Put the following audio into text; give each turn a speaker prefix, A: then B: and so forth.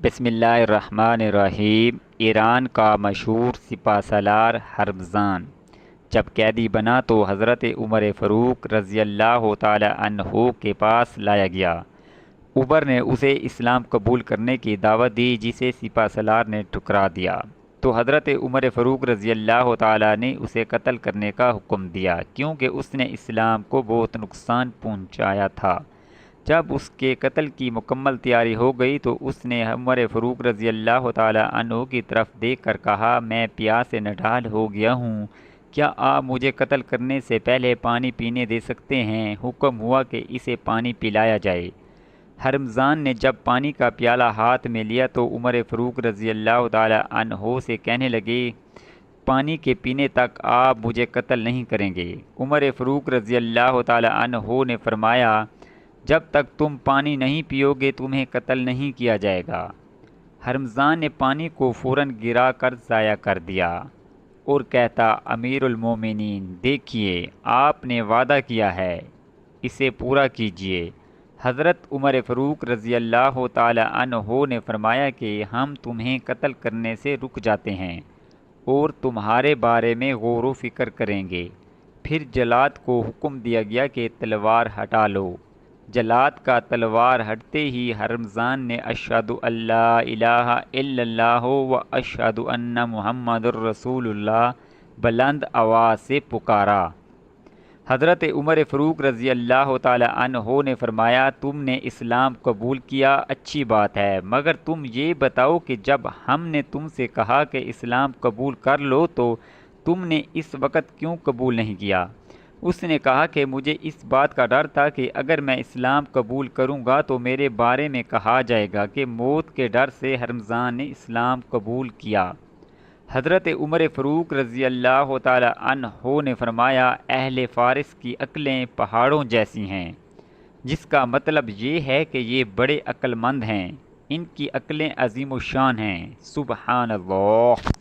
A: بسم اللہ الرحمن الرحیم۔ ایران کا مشہور سپہ سالار ہرمزان جب قیدی بنا تو حضرت عمر فاروق رضی اللہ تعالی عنہ کے پاس لایا گیا۔ عمر نے اسے اسلام قبول کرنے کی دعوت دی جسے سپہ سالار نے ٹھکرا دیا تو حضرت عمر فاروق رضی اللہ تعالی نے اسے قتل کرنے کا حکم دیا کیونکہ اس نے اسلام کو بہت نقصان پہنچایا تھا۔ جب اس کے قتل کی مکمل تیاری ہو گئی تو اس نے عمر فاروق رضی اللہ تعالی عنہ کی طرف دیکھ کر کہا، میں پیاس سے نڈال ہو گیا ہوں، کیا آپ مجھے قتل کرنے سے پہلے پانی پینے دے سکتے ہیں؟ حکم ہوا کہ اسے پانی پلایا جائے۔ ہرمزان نے جب پانی کا پیالہ ہاتھ میں لیا تو عمر فاروق رضی اللہ تعالی عنہ سے کہنے لگے، پانی کے پینے تک آپ مجھے قتل نہیں کریں گے۔ عمر فاروق رضی اللہ تعالی عنہ نے فرمایا، جب تک تم پانی نہیں پیو گے تمہیں قتل نہیں کیا جائے گا۔ ہرمزان نے پانی کو فوراً گرا کر ضائع کر دیا اور کہتا، امیر المومنین دیکھیے، آپ نے وعدہ کیا ہے، اسے پورا کیجیے۔ حضرت عمر فاروق رضی اللہ تعالی عنہ نے فرمایا کہ ہم تمہیں قتل کرنے سے رک جاتے ہیں اور تمہارے بارے میں غور و فکر کریں گے۔ پھر جلاد کو حکم دیا گیا کہ تلوار ہٹا لو۔ جلاد کا تلوار ہٹتے ہی ہرمزان نے اشہد ان لا الہ الا اللہ و اشہد ان محمد الرسول اللہ بلند آواز سے پکارا۔ حضرت عمر فاروق رضی اللہ تعالی عنہ نے فرمایا، تم نے اسلام قبول کیا، اچھی بات ہے، مگر تم یہ بتاؤ کہ جب ہم نے تم سے کہا کہ اسلام قبول کر لو تو تم نے اس وقت کیوں قبول نہیں کیا؟ اس نے کہا کہ مجھے اس بات کا ڈر تھا کہ اگر میں اسلام قبول کروں گا تو میرے بارے میں کہا جائے گا کہ موت کے ڈر سے ہرمزان نے اسلام قبول کیا۔ حضرت عمر فاروق رضی اللہ تعالی عنہ نے فرمایا، اہل فارس کی عقلیں پہاڑوں جیسی ہیں، جس کا مطلب یہ ہے کہ یہ بڑے عقل مند ہیں، ان کی عقلیں عظیم الشان ہیں۔ سبحان اللہ۔